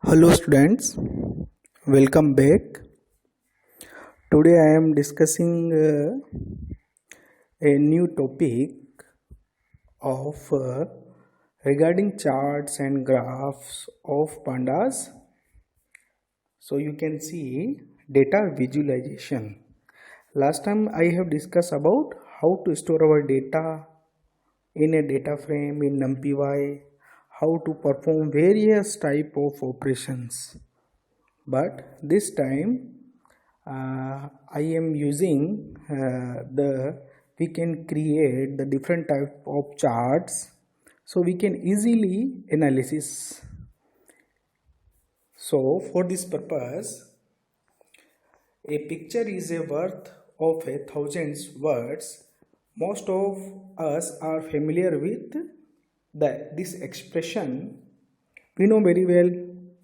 Hello students, welcome back. Today I am discussing a new topic of regarding charts and graphs of pandas. So you can see data visualization. Last time I have discussed about how to store our data in a data frame in NumPy, how to perform various type of operations. But this time I am using we can create the different type of charts so we can easily analysis. So for this purpose, a picture is a worth of 1,000 words. Most of us are familiar with this expression. We know very well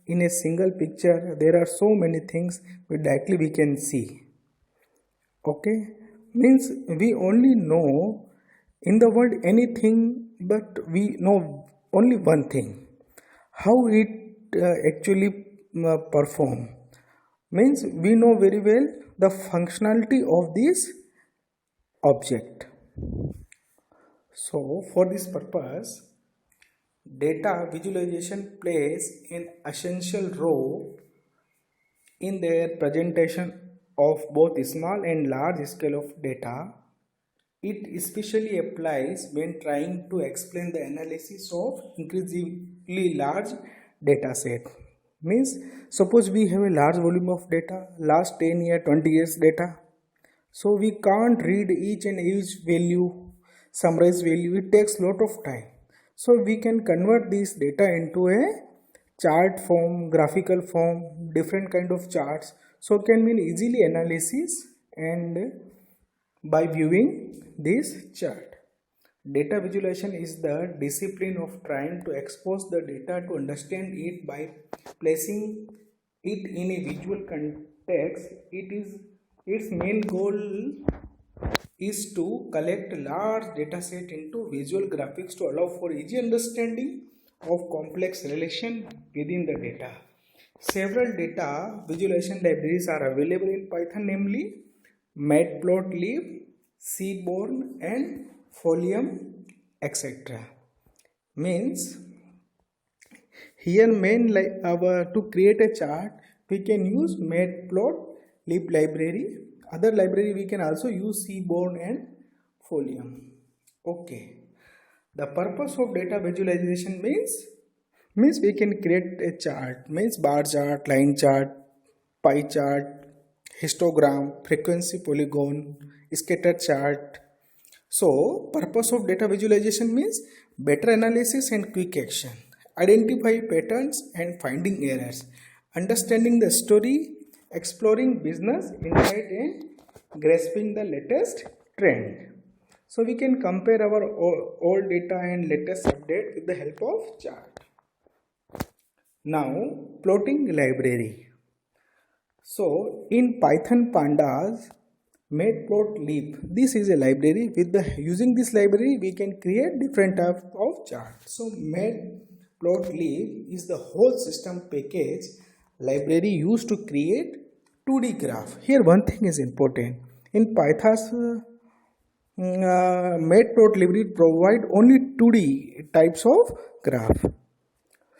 in a single picture there are so many things directly we can see. Okay, means we only know in the world anything, but we know only one thing, how it actually perform. Means we know very well the functionality of this object. So for this purpose, data visualization plays an essential role in their presentation of both small and large scale of data. It especially applies when trying to explain the analysis of increasingly large data set. Means suppose we have a large volume of data, last 10 years, 20 years data. So we can't read each and each value, summarize value, it takes lot of time. So we can convert this data into a chart form, graphical form, different kind of charts. So can be easily analysis and by viewing this chart. Data visualization is the discipline of trying to expose the data to understand it by placing it in a visual context. Its main goal is to collect large data set into visual graphics to allow for easy understanding of complex relation within the data. Several data visualization libraries are available in Python, namely Matplotlib, Seaborn and Folium, etc. Means here to create a chart we can use Matplotlib library. Other library we can also use Seaborn and Folium. Okay. The purpose of data visualization means we can create a chart, means bar chart, line chart, pie chart, histogram, frequency polygon, scatter chart. So purpose of data visualization means better analysis and quick action, identify patterns and finding errors, understanding the story, exploring business insight and grasping the latest trend. So we can compare our old data and latest update with the help of chart. Now plotting library. So in Python pandas, Matplotlib, this is a library. Using this library we can create different types of charts. So Matplotlib is the whole system package library used to create 2D graph. Here one thing is important. In Python's Matplotlib provide only 2D types of graph.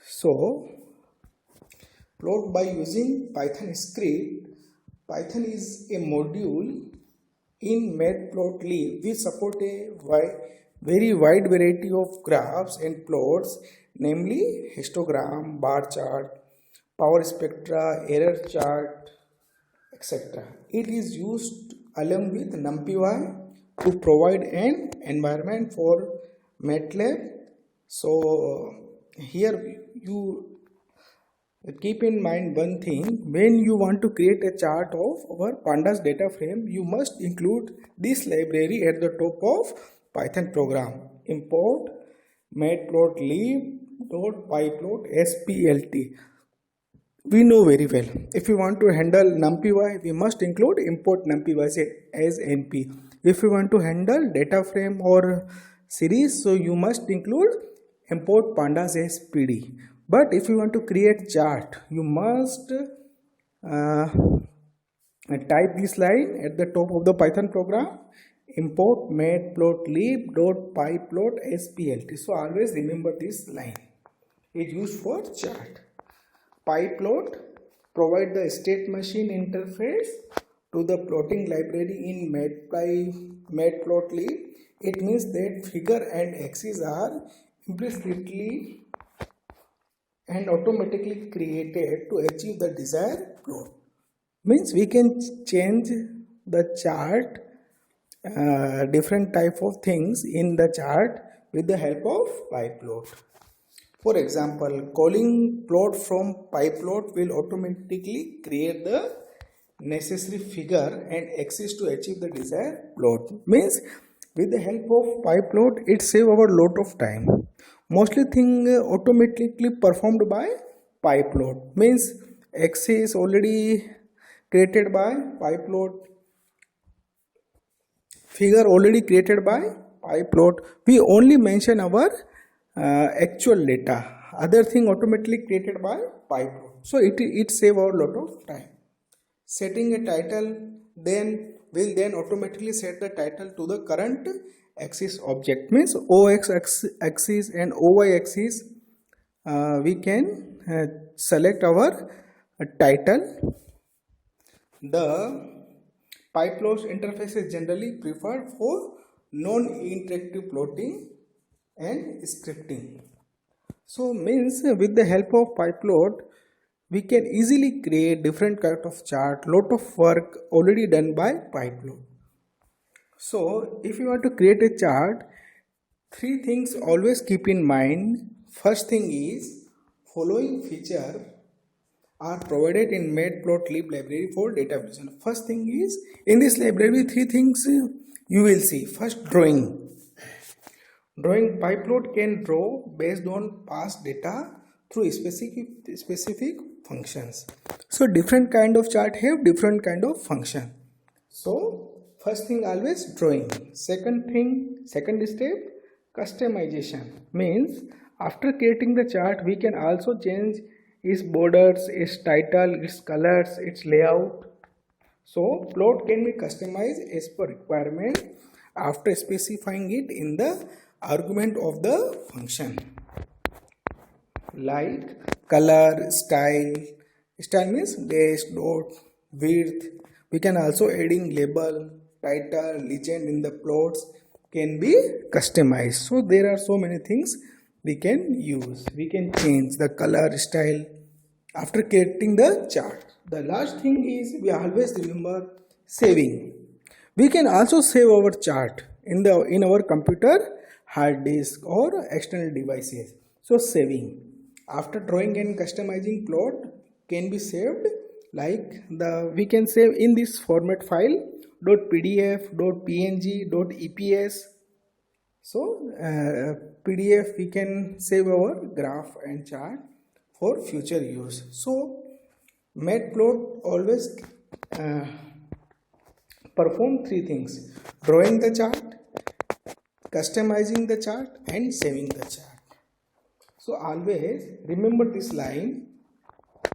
So plot by using Python script. Python is a module in Matplotlib which support a very wide variety of graphs and plots, namely histogram, bar chart, power spectra, error chart, etc. It is used along with NumPy to provide an environment for MATLAB. So here you keep in mind one thing, when you want to create a chart of our pandas data frame, you must include this library at the top of Python program. Import matplotlib.pyplot splt. We know very well, if we want to handle NumPy, we must include import NumPy as np. If we want to handle data frame or series, so you must include import pandas as pd. But if you want to create chart, you must type this line at the top of the Python program: import matplotlib.pyplot_splt. So always remember this line is used for chart. Pyplot provide the state machine interface to the plotting library in matplotlib. It means that figure and axes are implicitly and automatically created to achieve the desired plot. Means we can change the chart, different type of things in the chart with the help of pyplot. For example, calling plot from pyplot will automatically create the necessary figure and axis to achieve the desired plot. Means with the help of pyplot, it save our lot of time. Mostly thing automatically performed by pyplot. Means axis already created by pyplot, figure already created by pyplot. We only mention our actual data. Other thing automatically created by pyplot. So it save our lot of time. Setting a title will then automatically set the title to the current axis object. Means OX axis and OY axis, we can select our title. The pyplot interface is generally preferred for non-interactive plotting and scripting. So means with the help of pyplot, we can easily create different kind of chart. Lot of work already done by pyplot. So if you want to create a chart, 3 things always keep in mind. First thing is, following feature are provided in matplotlib library for data vision. First thing is, in this library 3 things you will see. First, drawing. Pyplot can draw based on past data through specific functions. So different kind of chart have different kind of function. So first thing always drawing. Second step, customization. Means after creating the chart, we can also change its borders, its title, its colors, its layout. So plot can be customized as per requirement after specifying it in the argument of the function, like color, style means dash, dot, width. We can also adding label, title, legend in the plots can be customized. So there are so many things we can use. We can change the color, style after creating the chart. The last thing is, we always remember saving. We can also save our chart in our computer, hard disk or external devices. So saving after drawing and customizing plot can be saved, like we can save in this format file .pdf, .png, .eps. So PDF we can save our graph and chart for future use. So matplot always perform 3 things: drawing the chart, customizing the chart and saving the chart. So always remember this line: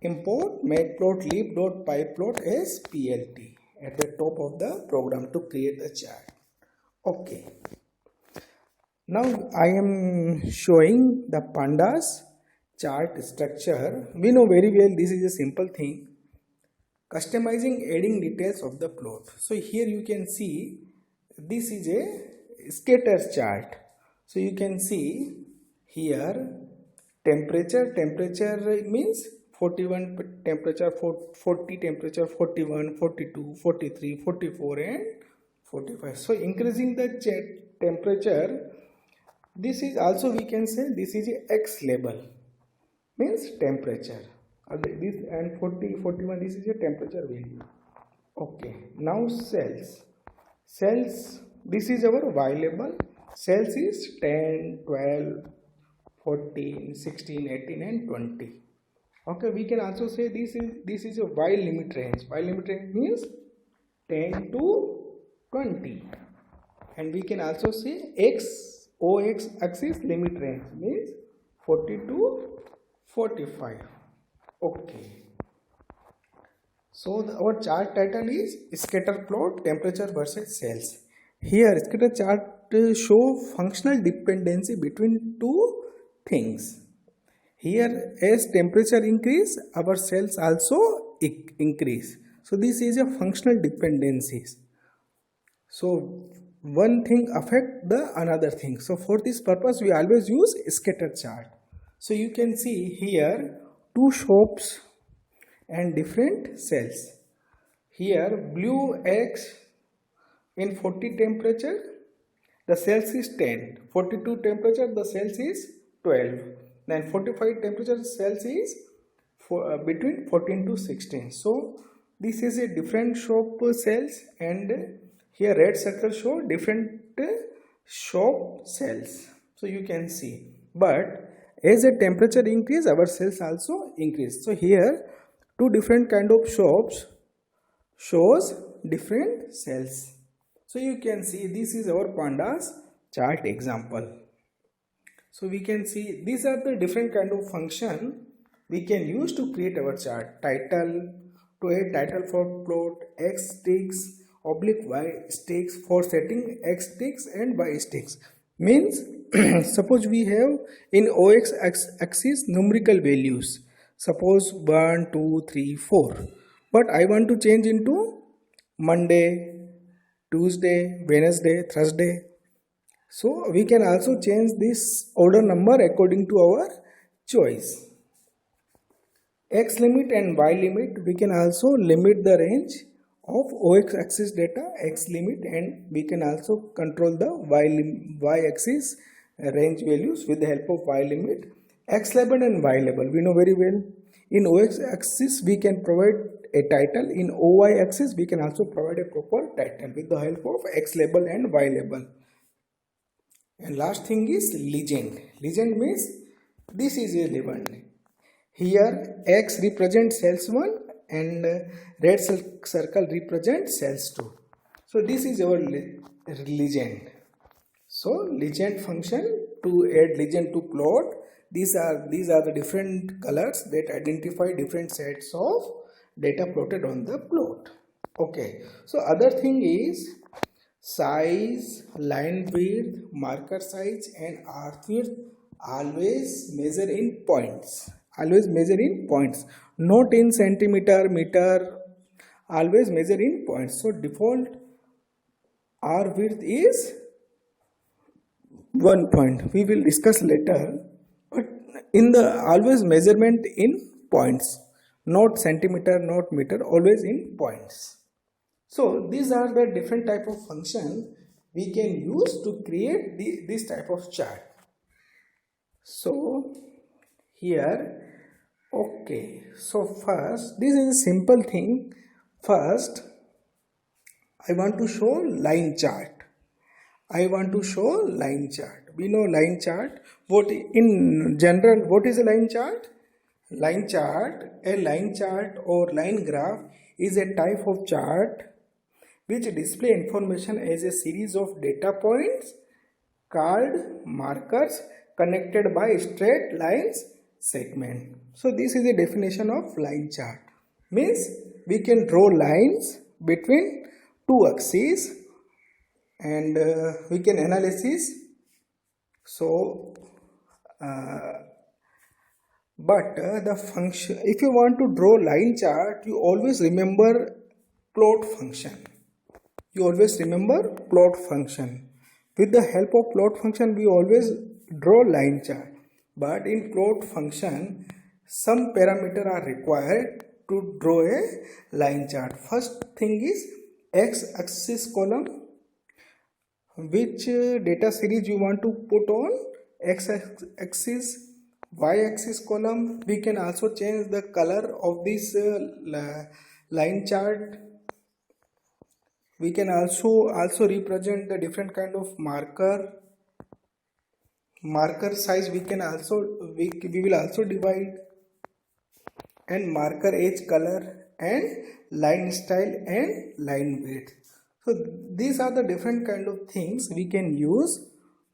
import matplotlib.pyplot_splt at the top of the program to create the chart. Okay, now I am showing the pandas chart structure. We know very well this is a simple thing. Customizing, adding details of the plot. So here you can see this is a scatter chart. So you can see here temperature means 41 temperature, 40 temperature, 41, 42, 43, 44 and 45. So increasing the temperature, this is also, we can say this is a X label, means temperature. This and 40, 41, this is a temperature value. Okay, now cells, this is our Y label. Cells is 10, 12, 14, 16, 18 and 20. Okay, we can also say this is a Y limit range. Y limit range means 10 to 20. And we can also say OX axis limit range means 40 to 45. Okay. So our chart title is scatter plot temperature versus cells. Here scatter chart show functional dependency between two things. Here as temperature increase, our cells also increase. So this is a functional dependencies. So one thing affect the another thing. So for this purpose we always use scatter chart. So you can see here two shapes and different cells. Here blue X in 40 temperature the cells is 10, 42 temperature the cells is 12, then 45 temperature cells is between 14 to 16. So this is a different shape cells, and here red circle show different shape cells. So you can see, but as the temperature increase our cells also increase. So here two different kind of shapes shows different cells. So you can see this is our pandas chart example. So we can see these are the different kind of function we can use to create our chart. Title, to add title for plot, X sticks, oblique Y sticks for setting X sticks and Y sticks. Means suppose we have in OX axis numerical values. Suppose 1, 2, 3, 4. But I want to change into Monday, Tuesday, Wednesday, Thursday. So we can also change this order number according to our choice. X limit and Y limit, we can also limit the range of OX axis data, X limit, and we can also control the Y axis range values with the help of Y limit. X label and Y label, we know very well. In OX axis we can provide a title, in OY axis we can also provide a proper title with the help of X label and Y label. And last thing is legend. Legend means this is a legend. Here X represents cells 1 and red circle represents cells 2. So this is our legend. So legend function, to add legend to plot, these are the different colors that identify different sets of data plotted on the plot. Okay, so other thing is size, line width, marker size and arc width always measure in points. Always measure in points, not in centimeter, meter, always measure in points. So default arc width is 1 point. We will discuss later, but in the always measurement in points, not centimeter, not meter, always in points. So these are the different type of function we can use to create this type of chart. So here, okay, so first this is a simple thing. First I want to show line chart. I want to show line chart. We know line chart. What in general, what is a line chart? Line chart, a line chart or line graph is a type of chart which display information as a series of data points called markers connected by straight lines segment. So this is the definition of line chart. Means we can draw lines between two axes and we can analysis. So but the function, if you want to draw line chart, you always remember plot function. You always remember plot function. With the help of plot function we always draw line chart. But in plot function some parameter are required to draw a line chart. First thing is x-axis column, which data series you want to put on x-axis, y-axis column. We can also change the color of this line chart. We can also represent the different kind of marker size. We can also we will also divide, and marker edge color and line style and line width. So these are the different kind of things we can use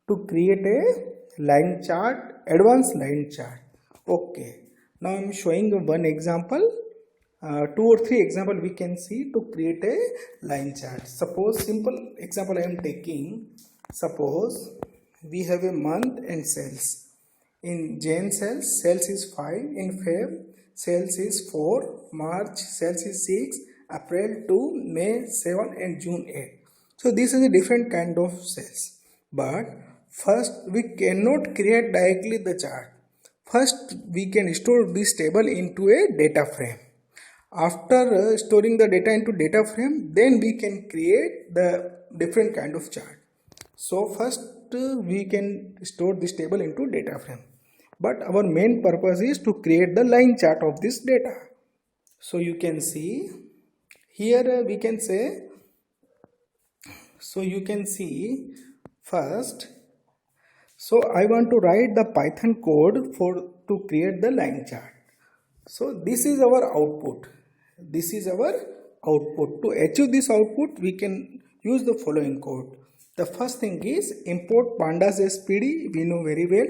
to create a line chart, advanced line chart. Okay, Now I'm showing one example, 2 or 3 example we can see to create a line chart. Suppose simple example I am taking. Suppose we have a month and sales. In Jan sales is 5. In Feb sales is 4. March sales is 6. April 2, May 7 and June 8. So this is a different kind of sales. But first we cannot create directly the chart. First we can store this table into a data frame. After storing the data into data frame, then we can create the different kind of chart. So first we can store this table into data frame. But our main purpose is to create the line chart of this data. So you can see here we can say, so you can see first, so I want to write the Python code to create the line chart. So this is our output. This is our output. To achieve this output, we can use the following code. The first thing is import pandas SPD. We know very well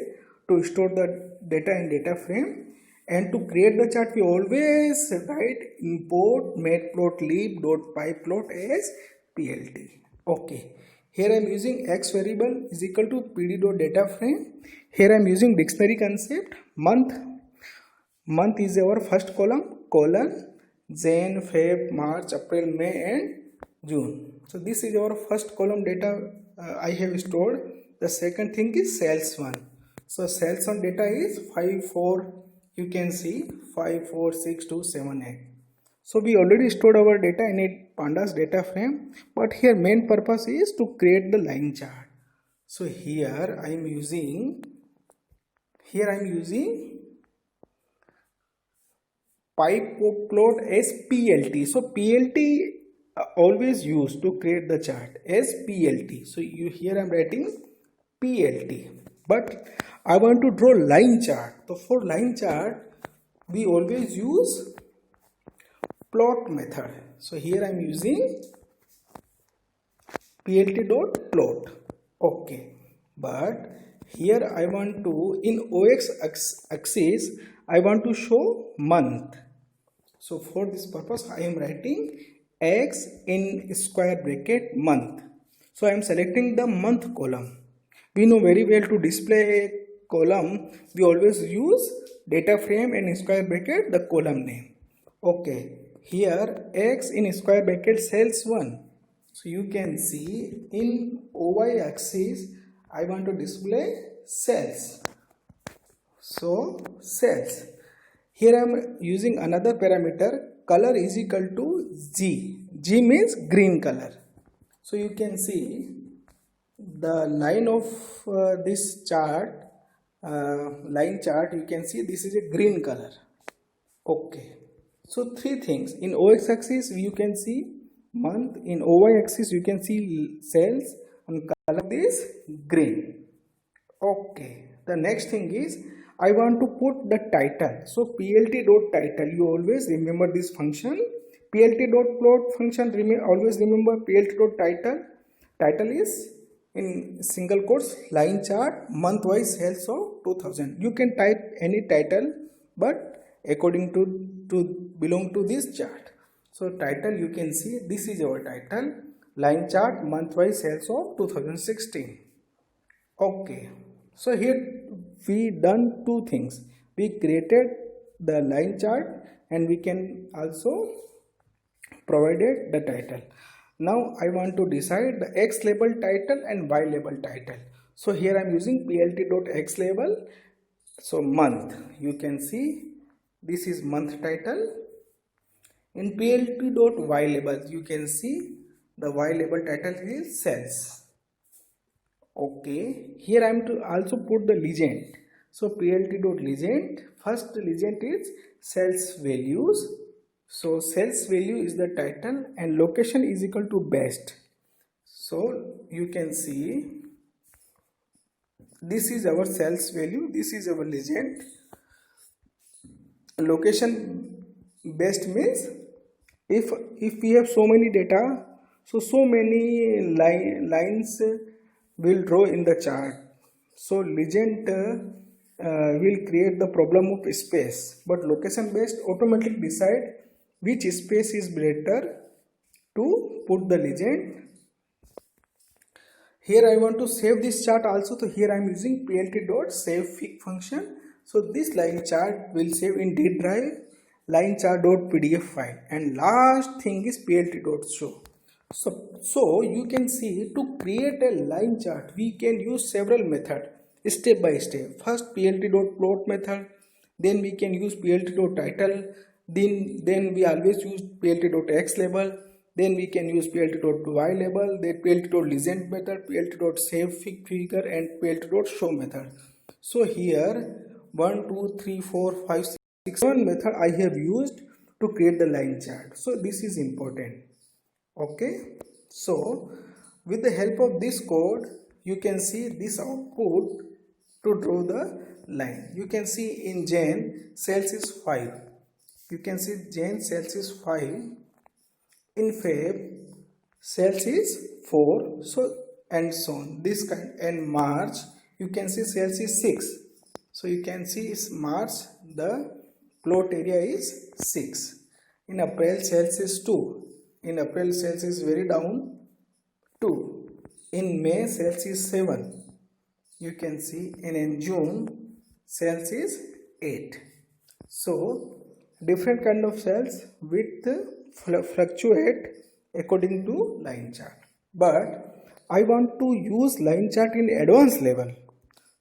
to store the data in data frame. And to create the chart, we always write import matplotlib.pyplot as plt. Okay. Here I am using x variable is equal to pd.data-frame. Here I am using dictionary concept. Month is our first column, Jan, Feb, March, April, May and June. So this is our first column data I have stored. The second thing is sales one. So sales one data is 5, 4, you can see 5, 4, 6, 2, 7, 8. So we already stored our data in a pandas data frame, but here main purpose is to create the line chart. So here I am using pyplot as plt. So plt always used to create the chart as plt. So here I am writing plt, but I want to draw line chart. So for line chart we always use plot method. So here I am using plt.plot. Okay, but here I want to, in OX axis I want to show month. So for this purpose I am writing x in square bracket month. So I am selecting the month column. We know very well to display a column we always use data frame and square bracket the column name. Okay, here x in square bracket sales 1. So you can see in OY axis I want to display sales. So sales. Here I am using another parameter, color is equal to G. G means green color. So you can see the line of this chart, line chart, you can see this is a green color. Okay. So 3 things. In OX axis you can see month, in OY axis you can see sales, and color is green. Okay. The next thing is I want to put the title. So plt.title, you always remember this function. Plt.plot function, always remember plt.title. Title is in single quotes line chart month wise sales of 2000. You can type any title, but according to belong to this chart. So title, you can see this is our title, line chart month wise sales of 2016. Okay, so here we done 2 things. We created the line chart and we can also provided the title. Now I want to decide the X label title and Y label title. So here I am using plt.x label. So month, you can see this is month title. In plt.y label you can see the Y label title is sales. Okay, here I am to also put the legend. So plt.legend, first legend is sales values. So sales value is the title and location is equal to best. So you can see this is our sales value, this is our legend. Location best means if we have so many data, so many lines will draw in the chart. So legend will create the problem of space, but location based automatically decide which space is better to put the legend. Here I want to save this chart also, so here I am using plt.savefig function. So this line chart will save in D drive line chart.pdf file, and last thing is plt.show. So you can see, to create a line chart we can use several methods step by step. First plt.plot method, then we can use plt.title, then we always use plt.xlabel, then we can use plt.y label, then plt.legend method, plt.savefig figure, and plt.show method. So here 1 2 3 4 5 6 7 method I have used to create the line chart. So this is important. Okay, so with the help of this code you can see this output to draw the line. You can see in Jan cells is 5. You can see Jan cells is 5. In Feb cells is 4. So and so on. This kind. And March you can see cells is 6. So you can see is March the plot area is 6. In April cells is 2. In April cells is very down 2. In May cells is 7. You can see, and in June cells is 8. So different kind of cells width fluctuate according to line chart, but I want to use line chart in advanced level.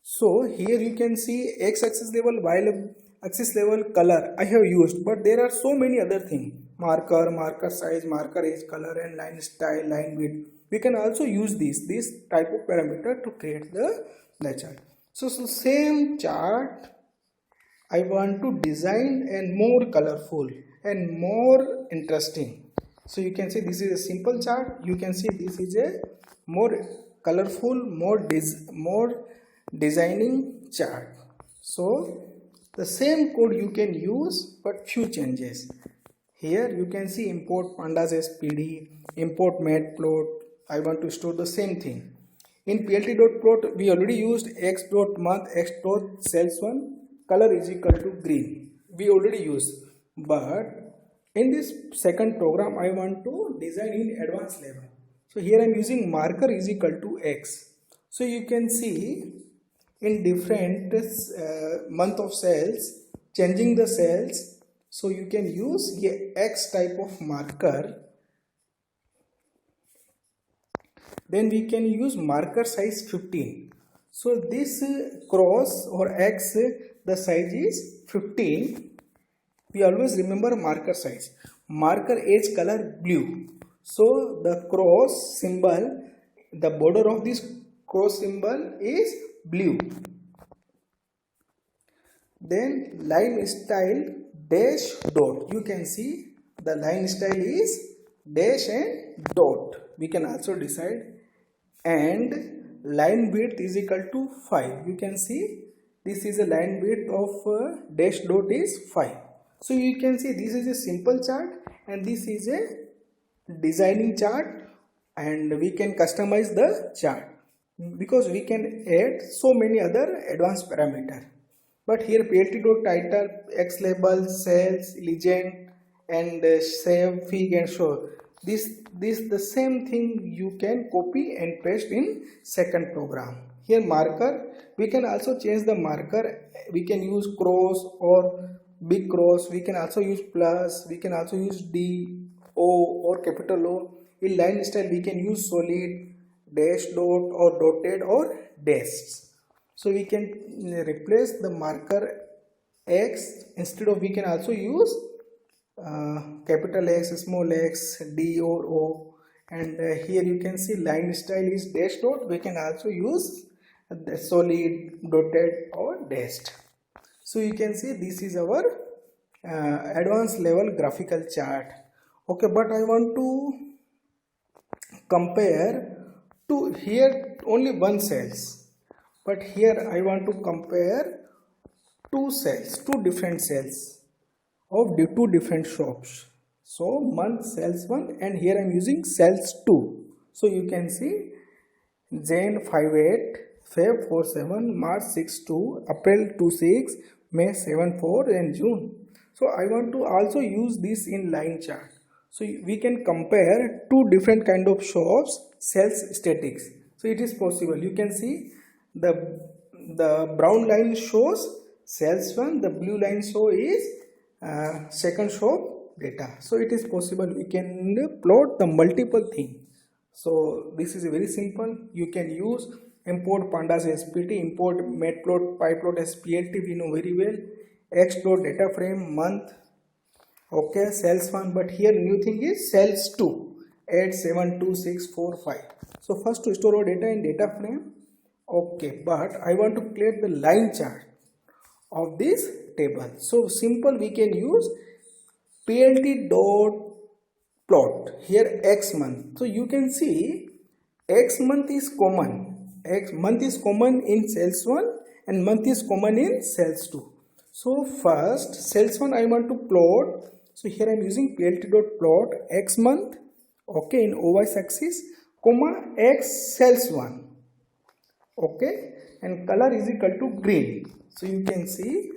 So here you can see x-axis level, y-axis level, color I have used, but there are so many other things: marker, marker size, marker age, color, and line style, line width. We can also use this type of parameter to create the chart. So same chart I want to design and more colorful and more interesting. So you can see this is a simple chart. You can see this is a more colorful, more designing chart. So the same code you can use, but few changes. Here you can see import pandas as pd, import matplot. I want to store the same thing. In plt.plot we already used x.month, x.cells1, color is equal to green. We already used, but in this second program I want to design in advanced level. So here I am using marker is equal to x. So you can see in different month of cells, changing the cells. So you can use a x type of marker. Then we can use marker size 15. So this cross or x, the size is 15. We always remember marker size. Marker edge color blue. So the cross symbol, the border of this cross symbol is blue. Then line style dash dot. You can see the line style is dash and dot. We can also decide. And line width is equal to 5. You can see this is a line width of dash dot is 5. So you can see this is a simple chart and this is a designing chart, and we can customize the chart because we can add so many other advanced parameters. But here plt.title, xlabel, cells, legend, and save, fig, and show. This the same thing you can copy and paste in second program. Here marker, we can also change the marker. We can use cross or big cross. We can also use plus. We can also use D, O, or capital O. In line style we can use solid, dash dot, or dotted, or dashed. So we can replace the marker X. Instead of, we can also use capital X, small x, D or O, and here you can see line style is dash dot. We can also use the solid, dotted, or dashed. So you can see this is our advanced level graphical chart. Okay, but I want to compare to here only one cells, but here I want to compare two cells, two different cells of the two different shops. So month cells 1, and here I am using cells 2. So you can see Jan 5/8, Feb 47, March 62, April 26, May 74 and June. So I want to also use this in line chart. So we can compare two different kind of shows sales statistics. So it is possible. You can see the brown line shows sales one, the blue line show is second show data. So it is possible we can plot the multiple thing. So this is very simple. You can use import pandas spt, import matplot, pyplot as plt, we know very well, xplot data frame month, okay, sales one, but here new thing is sales 2, 8, 7, 2, 6, 4, 5. So first to store our data in data frame, okay, but I want to create the line chart of this table. So simple, we can use plt dot plot here x month. So you can see x month is common. X month is common in sales 1 and month is common in sales 2. So first sales 1 I want to plot. So here I am using plt dot plot x month, okay, in OY axis, comma x sales 1, okay, and color is equal to green. So you can see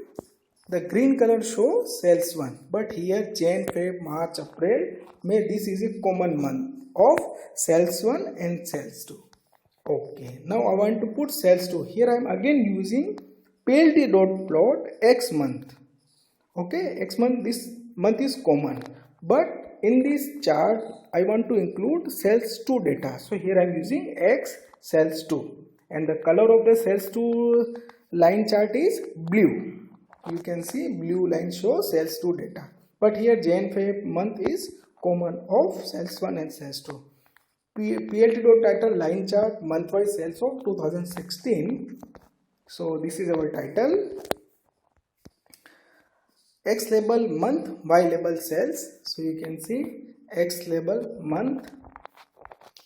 the green color shows sales 1, but here Jan, Feb, March, April, May, this is a common month of sales 1 and sales 2. Okay, now I want to put sales 2. Here I am again using plt dot plot x month. Okay, x month, this month is common, but in this chart I want to include sales 2 data. So here I am using x sales 2, and the color of the sales 2 line chart is blue. You can see blue line shows sales 2 data, but here Jan, Feb month is common of sales 1 and sales 2. plt dot title line chart month wise sales of 2016. So this is our title. X label month, Y label sales. So you can see X label month,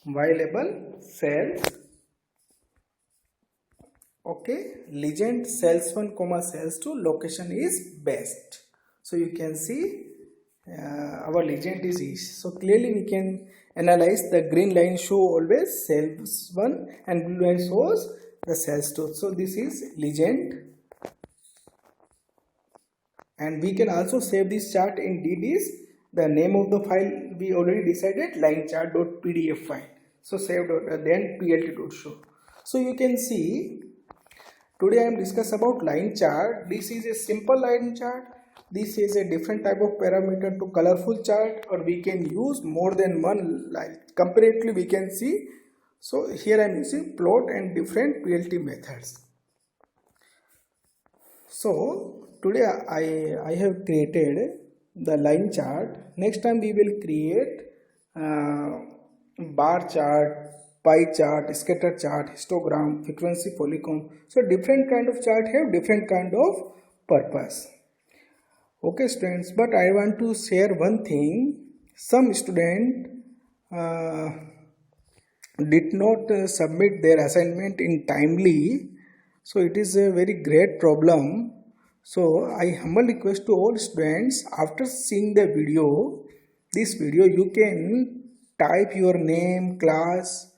Y label sales. Okay, legend sales 1 comma sales 2, location is best. So you can see our legend is east. So clearly we can analyze the green line show always sales 1 and blue line shows the sales 2. So this is legend, and we can also save this chart in DDs. The name of the file we already decided, line chart.pdf file. So saved then plt.show. So you can see today I am discussing about line chart. This is a simple line chart. This is a different type of parameter to colorful chart, or we can use more than one line. Comparatively we can see. So here I am using plot and different PLT methods. So today I have created the line chart. Next time we will create bar chart, pie chart, scatter chart, histogram, frequency polygon. So different kind of chart have different kind of purpose. Okay students, but I want to share one thing. Some student did not submit their assignment in timely. So it is a very great problem. So I humble request to all students, after seeing the video, this video, you can type your name, class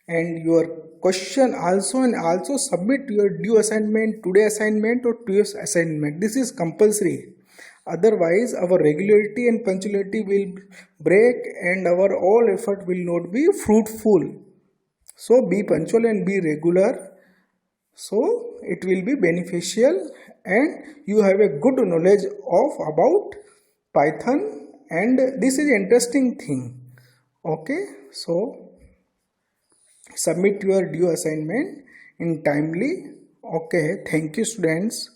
and your question also, and also submit your due assignment, today assignment or today's assignment. This is compulsory. Otherwise our regularity and punctuality will break and our all effort will not be fruitful. So be punctual and be regular. So it will be beneficial and you have a good knowledge of about Python, and this is interesting thing. Okay, so submit your due assignment in timely. Okay, thank you students.